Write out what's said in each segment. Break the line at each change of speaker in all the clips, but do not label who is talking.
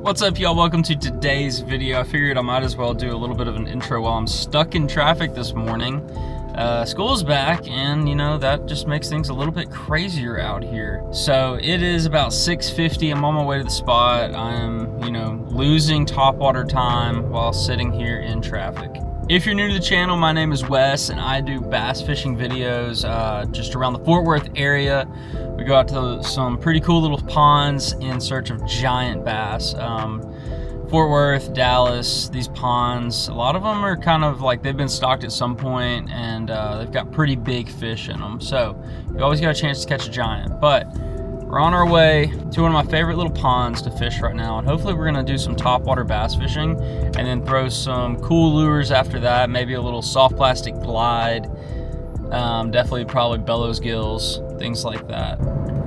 What's up, y'all? Welcome to today's video. I figured I might as well do a little bit of an intro while I'm stuck in traffic this morning. School's back, and you know, that just makes things a little bit crazier out here. So it is about 6:50. I'm on my way to the spot. I'm, you know, losing topwater time while sitting here in traffic. If you're new to the channel, my name is Wes, and I do bass fishing videos just around the Fort Worth area. We go out to some pretty cool little ponds in search of giant bass. Fort Worth, Dallas, these ponds, a lot of them are kind of like they've been stocked at some point, and they've got pretty big fish in them. So you always got a chance to catch a giant. But we're on our way to one of my favorite little ponds to fish right now, and hopefully we're gonna do some topwater bass fishing and then throw some cool lures after that, maybe a little soft plastic glide, definitely probably bellows gills, things like that.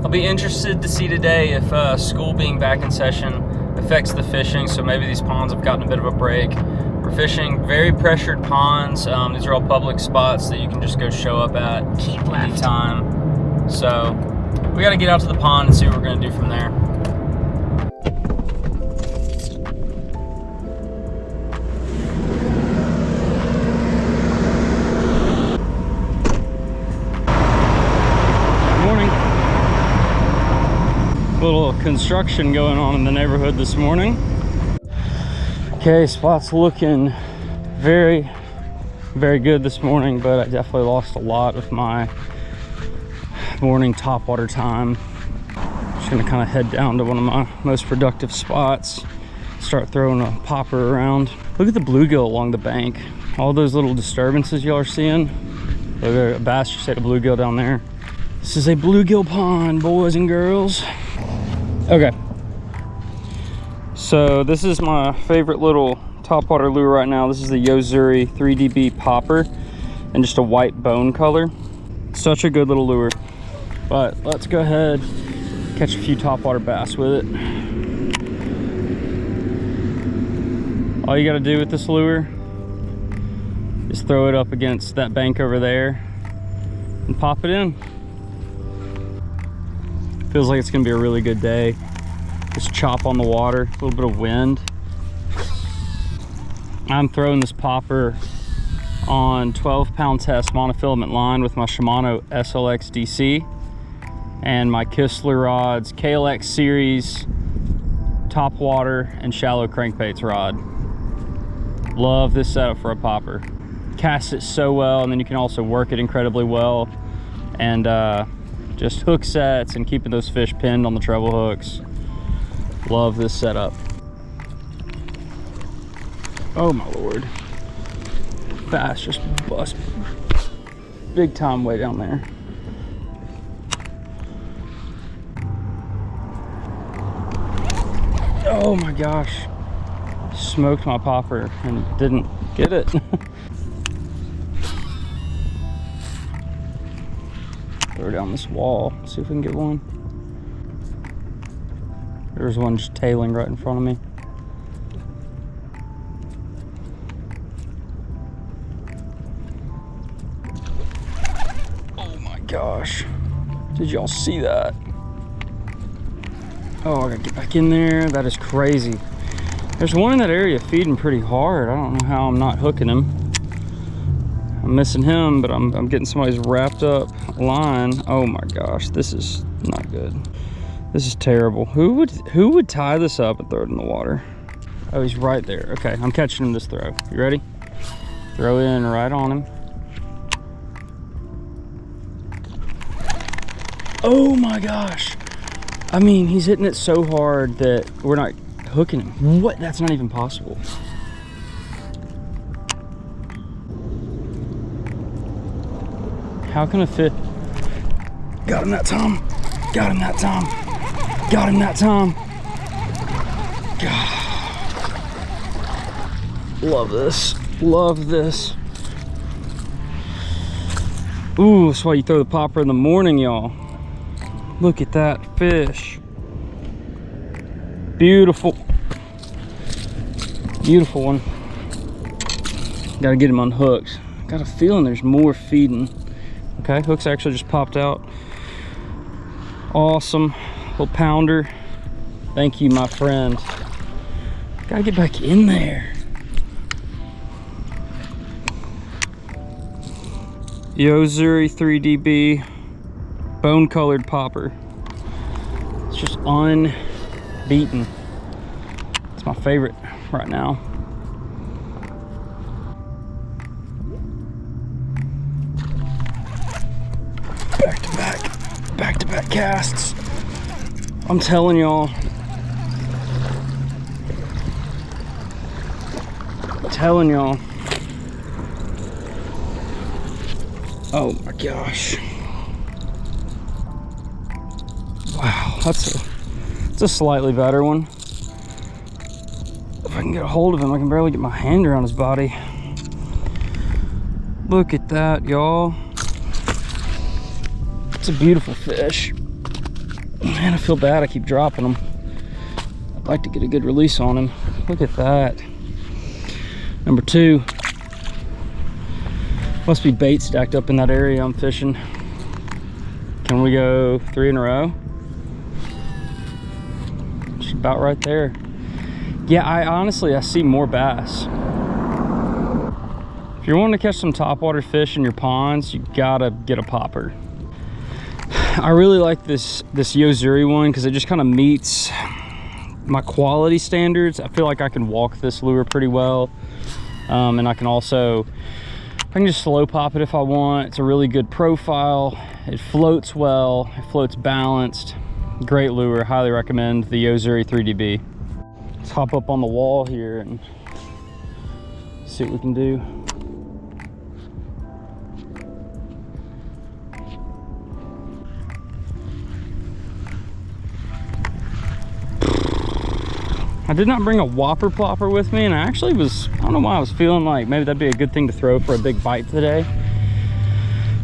I'll be interested to see today if school being back in session affects the fishing, so maybe these ponds have gotten a bit of a break. We're fishing very pressured ponds. These are all public spots that you can just go show up at anytime. So we got to get out to the pond and see what we're going to do from there. Morning. A little construction going on in the neighborhood this morning. Okay, spot's looking very, very good this morning, but I definitely lost a lot of my morning topwater time. Just gonna kind of head down to one of my most productive spots, start throwing a popper around. Look at the bluegill along the bank. All those little disturbances y'all are seeing. Look at a bass just ate a bluegill down there. This is a bluegill pond, boys and girls. Okay, so this is my favorite little topwater lure right now. This is the Yo-Zuri 3DB popper and just a white bone color. Such a good little lure. But let's go ahead, catch a few topwater bass with it. All you gotta do with this lure is throw it up against that bank over there and pop it in. Feels like it's gonna be a really good day. Just chop on the water, a little bit of wind. I'm throwing this popper on 12-pound test monofilament line with my Shimano SLX DC and my Kistler rods, KLX series, topwater and shallow crankbaits rod. Love this setup for a popper. Casts it so well, and then you can also work it incredibly well. And just hook sets and keeping those fish pinned on the treble hooks. Love this setup. Oh my Lord. Bass just bust big time way down there. Oh my gosh, smoked my popper and didn't get it. Throw down this wall, see if we can get one. There's one just tailing right in front of me. Oh my gosh, did y'all see that? Oh, I gotta get back in there. That is crazy. There's one in that area feeding pretty hard. I don't know how I'm not hooking him. I'm missing him, but I'm getting somebody's wrapped up line. Oh my gosh, this is not good. This is terrible. Who would tie this up and throw it in the water? Oh, he's right there. Okay, I'm catching him this throw. You ready? Throw in right on him. Oh my gosh. I mean, he's hitting it so hard that we're not hooking him. What? That's not even possible. How can a fit? Got him that time. Got him that time. Got him that time. God. Love this. Love this. Ooh, that's why you throw the popper in the morning, y'all. Look at that fish. Beautiful. Beautiful one. Gotta get him unhooked. Got a feeling there's more feeding. Okay, hook's actually just popped out. Awesome. Little pounder. Thank you, my friend. Gotta get back in there. Yo-Zuri 3DB bone colored popper. It's just unbeaten. It's my favorite right now. Back to back casts. I'm telling y'all. Oh my gosh. Wow, that's a slightly better one. If I can get a hold of him, I can barely get my hand around his body. Look at that, y'all. It's a beautiful fish. Man, I feel bad I keep dropping them. I'd like to get a good release on him. Look at that. Number 2. Must be bait stacked up in that area I'm fishing. Can we go 3 in a row? She's about right there. Yeah, I see more bass. If you're wanting to catch some topwater fish in your ponds, you gotta get a popper. I really like this Yo-Zuri one because it just kind of meets my quality standards. I feel like I can walk this lure pretty well. And I can just slow pop it if I want. It's a really good profile. It floats well, it floats balanced. Great lure, highly recommend the Yo-Zuri 3DB. Let's hop up on the wall here and see what we can do. I did not bring a whopper plopper with me, and I don't know why I was feeling like maybe that'd be a good thing to throw for a big bite today.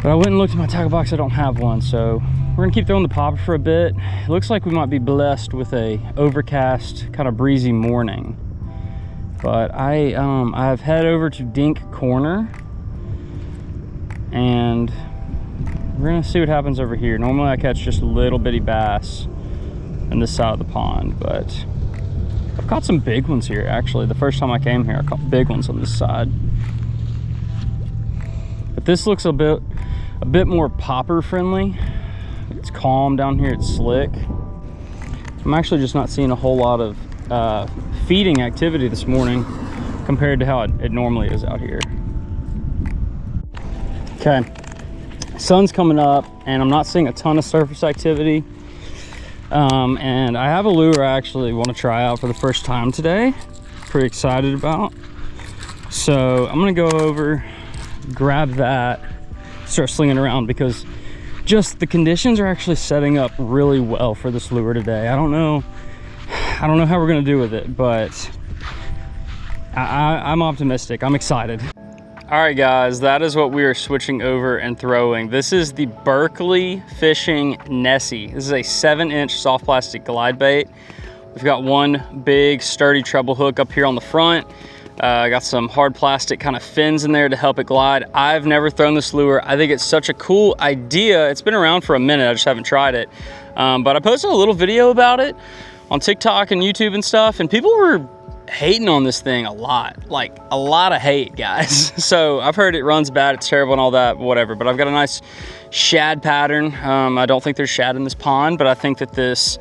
But I went and looked in my tackle box, I don't have one, so we're gonna keep throwing the popper for a bit. It looks like we might be blessed with a overcast, kind of breezy morning. But I've head over to Dink Corner, and we're gonna see what happens over here. Normally I catch just little bitty bass on this side of the pond, but I've caught some big ones here actually. The first time I came here, I caught big ones on this side. But this looks a bit more popper friendly. It's calm down here, it's slick. I'm actually just not seeing a whole lot of feeding activity this morning compared to how it normally is out here. Okay, sun's coming up and I'm not seeing a ton of surface activity. And I have a lure I actually want to try out for the first time today. Pretty excited about. So I'm gonna go over, grab that, start slinging around, because just the conditions are actually setting up really well for this lure today. I don't know how we're gonna do with it, but I'm optimistic. I'm excited. All right, guys, that is what we are switching over and throwing. This is the Berkley Fishing Nessie. This is a 7-inch soft plastic glide bait. We've got one big sturdy treble hook up here on the front. I got some hard plastic kind of fins in there to help it glide. I've never thrown this lure. I think it's such a cool idea. It's been around for a minute, I just haven't tried it. But I posted a little video about it on TikTok and YouTube and stuff, and people were hating on this thing a lot, like a lot of hate, guys. So I've heard it runs bad, it's terrible and all that, whatever, but I've got a nice shad pattern. I don't think there's shad in this pond, but I think that this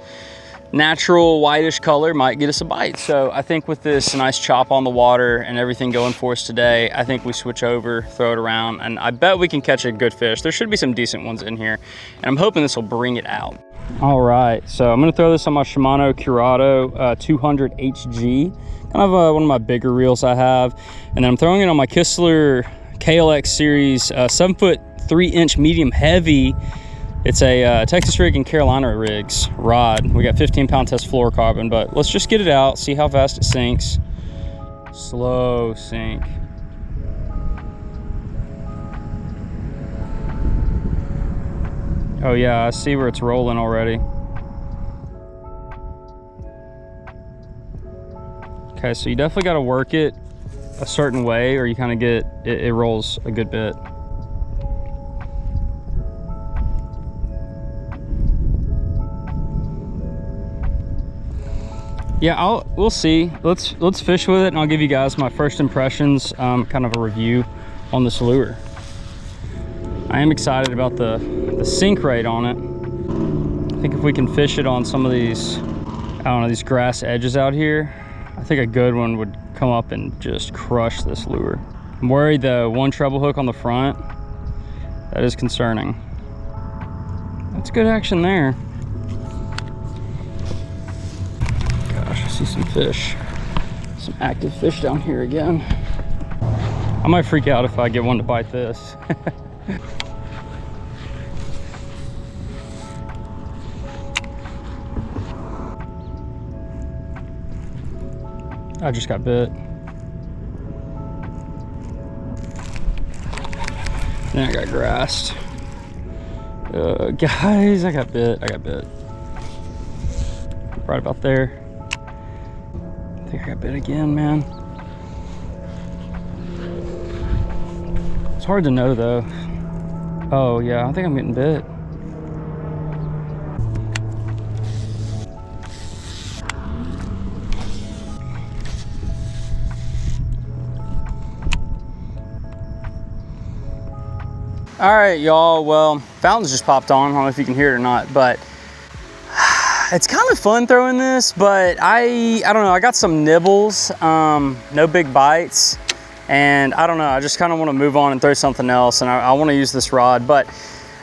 natural whitish color might get us a bite. So I think with this nice chop on the water and everything going for us today, I think we switch over, throw it around, and I bet we can catch a good fish. There should be some decent ones in here, and I'm hoping this will bring it out. All right, so I'm gonna throw this on my Shimano Curado 200 HG, kind of one of my bigger reels I have, and then I'm throwing it on my Kistler KLX series 7-foot 3-inch medium heavy. It's a Texas rig and Carolina rigs rod. We got 15-pound test fluorocarbon, but let's just get it out, see how fast it sinks. Slow sink. Oh yeah, I see where it's rolling already. Okay, so you definitely got to work it a certain way, or you kind of get it rolls a good bit. Yeah, we'll see. Let's fish with it, and I'll give you guys my first impressions, kind of a review on this lure. I am excited about the sink rate on it. I think if we can fish it on some of these, I don't know, these grass edges out here, I think a good one would come up and just crush this lure. I'm worried though, one treble hook on the front, that is concerning. That's good action there. Gosh, I see some fish. Some active fish down here again. I might freak out if I get one to bite this. I just got bit. Then I got grassed. Guys, I got bit. Right about there. I think I got bit again, man. It's hard to know though. Oh yeah, I think I'm getting bit. All right, y'all, well, fountains just popped on. I don't know if you can hear it or not, but it's kind of fun throwing this, but I don't know, I got some nibbles, no big bites, and I don't know, I just kind of want to move on and throw something else, and I want to use this rod, but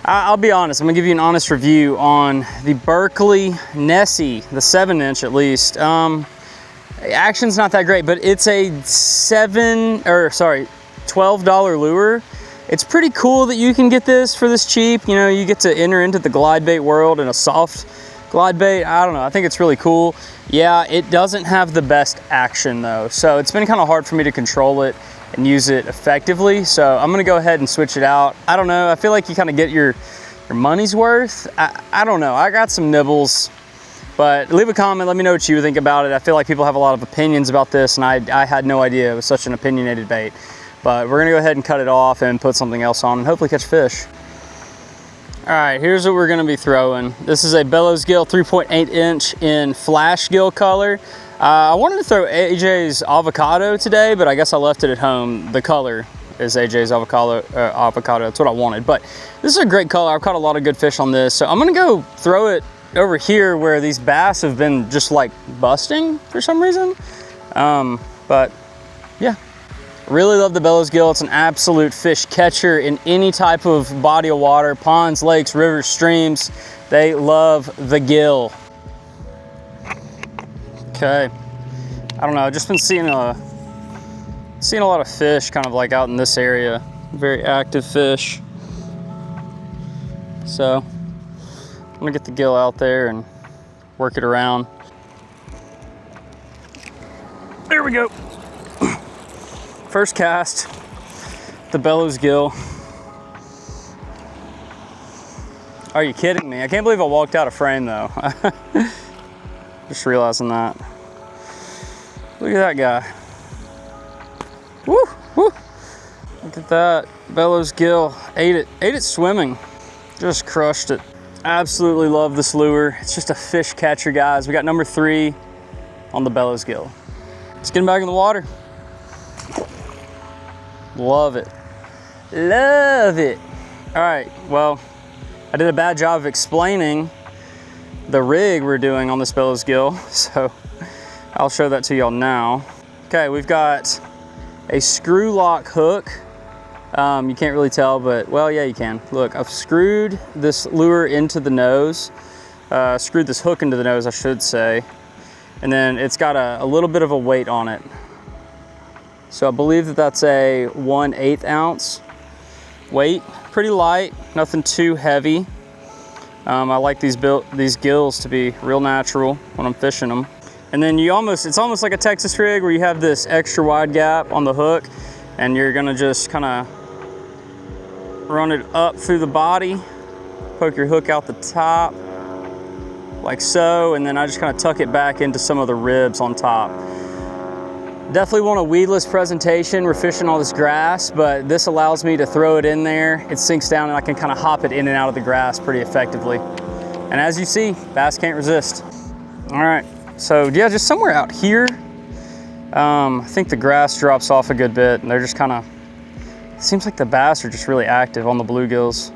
I'll be honest, I'm gonna give you an honest review on the Berkley Nessie, the 7-inch at least. Action's not that great, but it's a $12 lure. It's pretty cool that you can get this for this cheap. You know, you get to enter into the glide bait world in a soft glide bait. I don't know, I think it's really cool. Yeah, it doesn't have the best action though. So it's been kind of hard for me to control it and use it effectively. So I'm gonna go ahead and switch it out. I don't know, I feel like you kind of get your money's worth. I don't know, I got some nibbles, but leave a comment, let me know what you think about it. I feel like people have a lot of opinions about this, and I had no idea it was such an opinionated bait. But we're gonna go ahead and cut it off and put something else on and hopefully catch fish. All right, here's what we're gonna be throwing. This is a Bellows Gill 3.8-inch in flash gill color. I wanted to throw AJ's avocado today, but I guess I left it at home. The color is AJ's avocado, that's what I wanted. But this is a great color. I've caught a lot of good fish on this. So I'm gonna go throw it over here where these bass have been just like busting for some reason. But yeah. Really love the Bellows Gill. It's an absolute fish catcher in any type of body of water, ponds, lakes, rivers, streams. They love the gill. Okay, I don't know, I've just been seeing a lot of fish kind of like out in this area. Very active fish. So I'm gonna get the gill out there and work it around. There we go. First cast, the Bellows Gill. Are you kidding me? I can't believe I walked out of frame though. Just realizing that. Look at that guy. Woo, woo. Look at that, Bellows Gill. Ate it swimming. Just crushed it. Absolutely love this lure. It's just a fish catcher, guys. We got number 3 on the Bellows Gill. Let's get him back in the water. Love it. Love it. All right, well, I did a bad job of explaining the rig we're doing on this Bellows Gill, so I'll show that to y'all now. Okay, we've got a screw lock hook. You can't really tell, but, well, yeah, you can. Look, I've screwed this lure into the nose, screwed this hook into the nose, I should say, and then it's got a little bit of a weight on it. So I believe that that's a 1/8 ounce weight, pretty light, nothing too heavy. I like these gills to be real natural when I'm fishing them. And then it's almost like a Texas rig where you have this extra wide gap on the hook, and you're gonna just kind of run it up through the body, poke your hook out the top, like so, and then I just kind of tuck it back into some of the ribs on top. Definitely want a weedless presentation. We're fishing all this grass, but this allows me to throw it in there. It sinks down and I can kind of hop it in and out of the grass pretty effectively. And as you see, bass can't resist. All right, so yeah, just somewhere out here. I think the grass drops off a good bit and they're just kind of, it seems like the bass are just really active on the bluegills.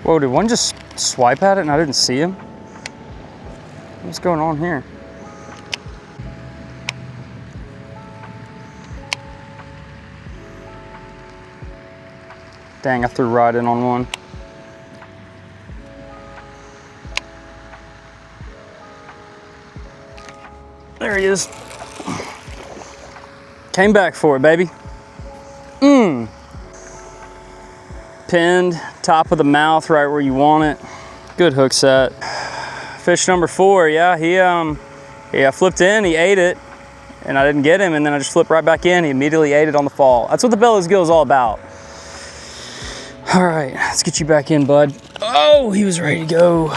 Whoa, did one just swipe at it and I didn't see him? What's going on here? Dang, I threw right in on one. There he is. Came back for it, baby. Pinned, top of the mouth, right where you want it. Good hook set. Fish number 4, yeah, I flipped in, he ate it, and I didn't get him, and then I just flipped right back in. He immediately ate it on the fall. That's what the Bellows Gill is all about. All right, let's get you back in, bud. Oh, he was ready to go.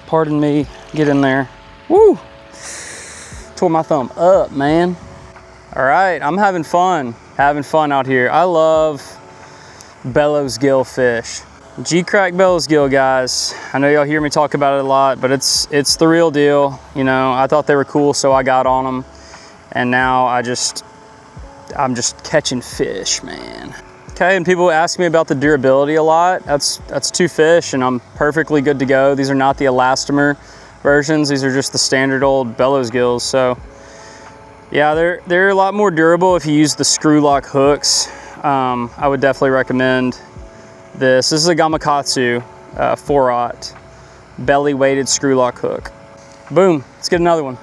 Pardon me, get in there. Woo! Tore my thumb up, man. All right, I'm having fun out here. I love Bellows Gill fish. Geecrack Bellows Gill, guys. I know y'all hear me talk about it a lot, but it's the real deal. You know, I thought they were cool, so I got on them, and now I'm just catching fish, man. Okay, and people ask me about the durability a lot. That's 2 fish, and I'm perfectly good to go. These are not the elastomer versions. These are just the standard old Bellows Gills. So yeah, they're a lot more durable if you use the screw lock hooks. I would definitely recommend this. This is a Gamakatsu 4-aught belly weighted screw lock hook. Boom, let's get another one.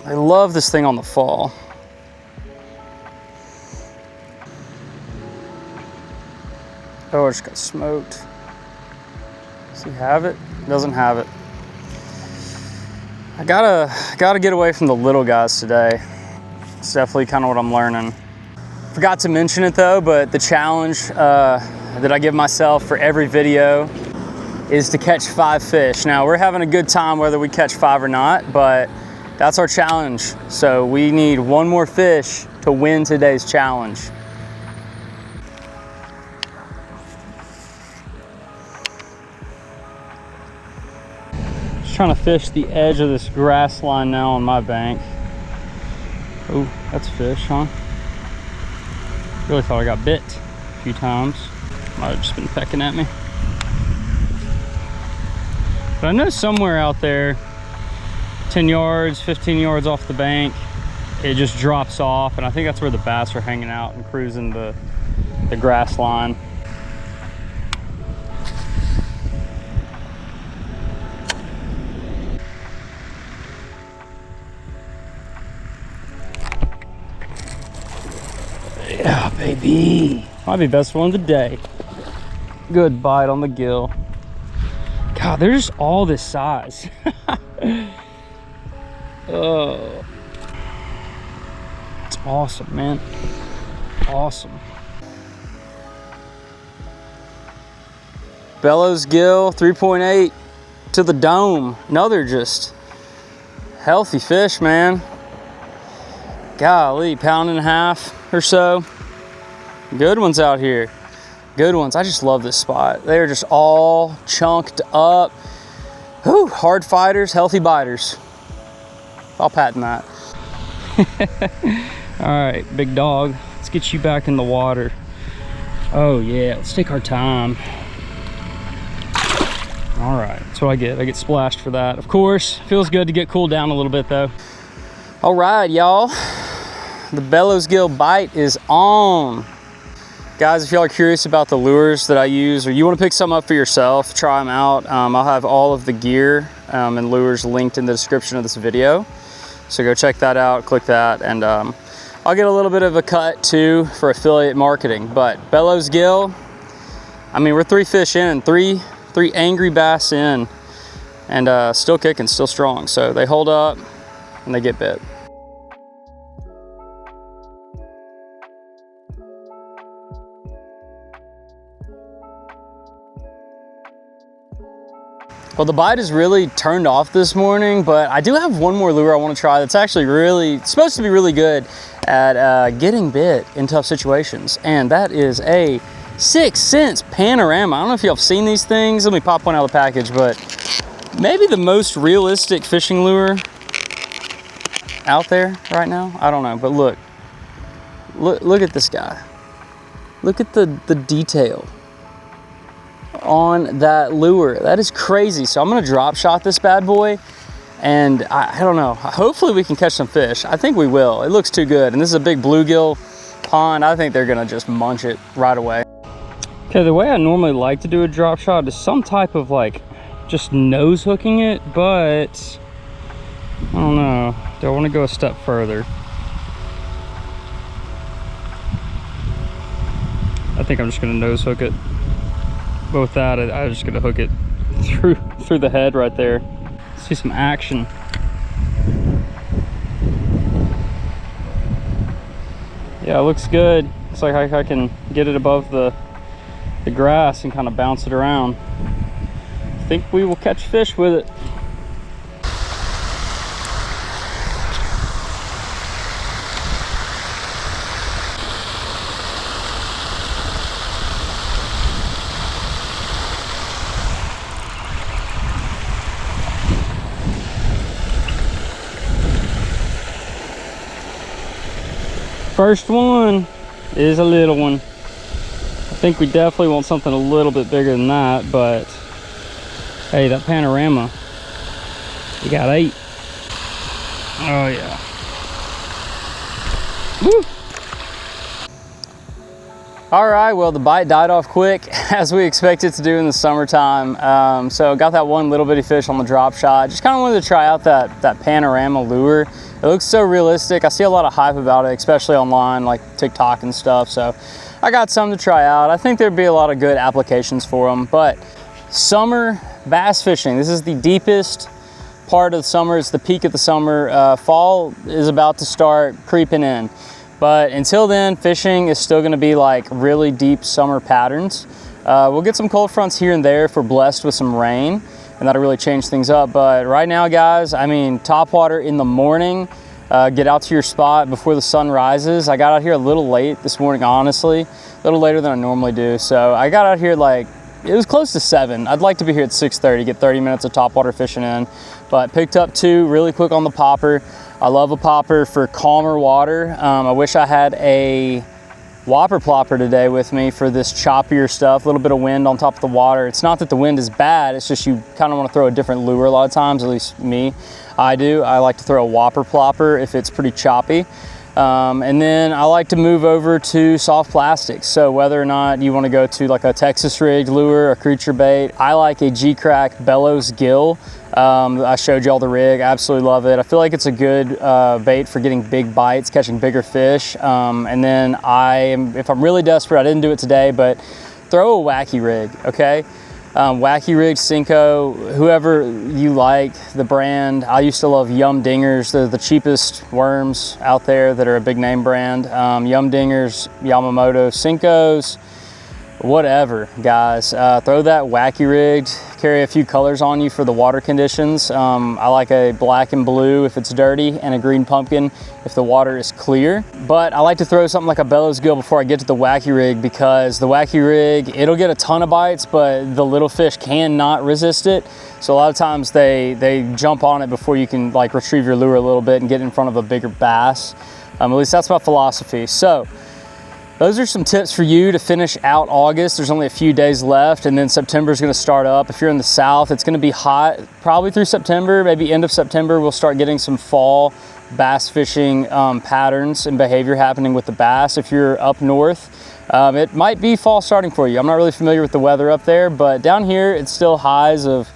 I love this thing on the fall. Oh, I just got smoked. Does he have it? Doesn't have it. I gotta get away from the little guys today. It's definitely kind of what I'm learning. Forgot to mention it though, but the challenge that I give myself for every video is to catch 5 fish. Now we're having a good time whether we catch 5 or not, but that's our challenge. So we need 1 more fish to win today's challenge. Just trying to fish the edge of this grass line now on my bank. Oh, that's fish, huh? Really thought I got bit a few times. Might have just been pecking at me. But I know somewhere out there, 10 yards, 15 yards off the bank, it just drops off, and I think that's where the bass are hanging out and cruising the grass line. Yeah, baby. Might be best one of the day. Good bite on the gill. God, they're just all this size. Oh, it's awesome, man. Awesome. Bellows Gill 3.8 to the dome. Another just healthy fish, man. Golly, 1.5 pounds or so. Good ones out here. Good ones. I just love this spot. They're just all chunked up. Whew, hard fighters, healthy biters. I'll patent that. All right, big dog. Let's get you back in the water. Oh yeah, let's take our time. All right, that's what I get. I get splashed for that. Of course, feels good to get cooled down a little bit though. All right, y'all. The Bellows Gill bite is on. Guys, if y'all are curious about the lures that I use, or you want to pick some up for yourself, try them out. I'll have all of the gear and lures linked in the description of this video. So go check that out, click that, and I'll get a little bit of a cut too for affiliate marketing. But Bellows Gill, I mean, we're 3 fish in, three angry bass in, and still kicking, still strong. So they hold up and they get bit. Well, the bite is really turned off this morning, but I do have one more lure I want to try that's actually really supposed to be really good at getting bit in tough situations, and that is a Sense Panorama. I don't know if y'all have seen these things. Let me pop one out of the package, but maybe the most realistic fishing lure out there right now. I don't know, but look at this guy. Look at the detail on that lure. That is crazy. So I'm gonna drop shot this bad boy, and I don't know, hopefully we can catch some fish. I think we will. It looks too good, and this is a big bluegill pond. I think they're gonna just munch it right away. Okay, the way I normally like to do a drop shot is some type of like just nose hooking it, but I don't know, do I want to go a step further? I think I'm just gonna nose hook it. But with that, I'm just gonna hook it through the head right there. Let's see some action. Yeah, it looks good. Looks like I can get it above the grass and kind of bounce it around. I think we will catch fish with it. First one is a little one. I think we definitely want something a little bit bigger than that, but hey, that Panorama, you got 8. Oh yeah. Woo! All right, well, the bite died off quick, as we expect it to do in the summertime. So got that one little bitty fish on the drop shot. Just kind of wanted to try out that Panorama lure. It looks so realistic. I see a lot of hype about it, especially online, like TikTok and stuff. So I got some to try out. I think there'd be a lot of good applications for them. But summer bass fishing, this is the deepest part of the summer. It's the peak of the summer. Fall is about to start creeping in. But until then, fishing is still gonna be like really deep summer patterns. We'll get some cold fronts here and there if we're blessed with some rain, and that'll really change things up. But right now, guys, I mean, topwater in the morning. Get out to your spot before the sun rises. I got out here a little late this morning, honestly, a little later than I normally do. So I got out here like, it was close to 7. I'd like to be here at 6:30, get 30 minutes of topwater fishing in, but picked up 2 really quick on the popper. I love a popper for calmer water. I wish I had a whopper plopper today with me for this choppier stuff, a little bit of wind on top of the water. It's not that the wind is bad, it's just you kind of want to throw a different lure a lot of times, at least me. I do. I like to throw a whopper plopper if it's pretty choppy. And then I like to move over to soft plastics. So whether or not you want to go to like a Texas rigged lure, a creature bait, I like a Geecrack Bellows Gill. I showed y'all the rig, I absolutely love it. I feel like it's a good bait for getting big bites, catching bigger fish. And then if I'm really desperate, I didn't do it today, but throw a wacky rig, okay? Wacky rig, Cinco, whoever you like, the brand. I used to love Yum Dingers. They're the cheapest worms out there that are a big name brand. Yum Dingers, Yamamoto, Cincos, whatever, guys. Throw that wacky rig, carry a few colors on you for the water conditions. I like a black and blue if it's dirty, and a green pumpkin if the water is clear. But I like to throw something like a Bellows Gill before I get to the wacky rig, because the wacky rig, it'll get a ton of bites, but the little fish cannot resist it. So a lot of times they jump on it before you can like retrieve your lure a little bit and get in front of a bigger bass. At least that's my philosophy. So those are some tips for you to finish out August. There's only a few days left, and then September is going to start up. If you're in the south, it's going to be hot probably through September, maybe end of September. We'll start getting some fall bass fishing patterns and behavior happening with the bass. If you're up north, it might be fall starting for you. I'm not really familiar with the weather up there, but down here it's still highs of,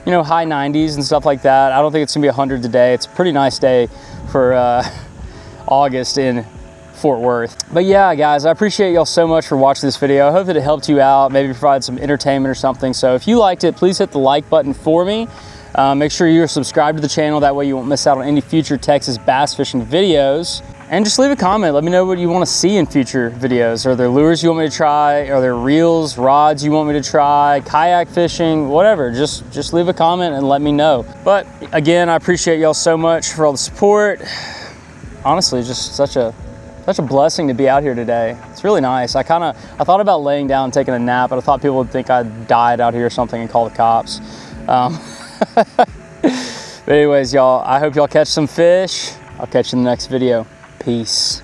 you know, high 90s and stuff like that. I don't think it's going to be 100 today. It's a pretty nice day for August in Fort Worth. But yeah, guys, I appreciate y'all so much for watching this video. I hope that it helped you out, maybe provide some entertainment or something. So if you liked it, please hit the like button for me. Make sure you're subscribed to the channel, that way you won't miss out on any future Texas bass fishing videos. And just leave a comment. Let me know what you want to see in future videos. Are there lures you want me to try? Are there reels, rods you want me to try? Kayak fishing, whatever. Just leave a comment and let me know. But again, I appreciate y'all so much for all the support. Honestly, just such a blessing to be out here today. It's really nice. I thought about laying down and taking a nap, but I thought people would think I died out here or something and call the cops. But anyways, y'all, I hope y'all catch some fish. I'll catch you in the next video. Peace.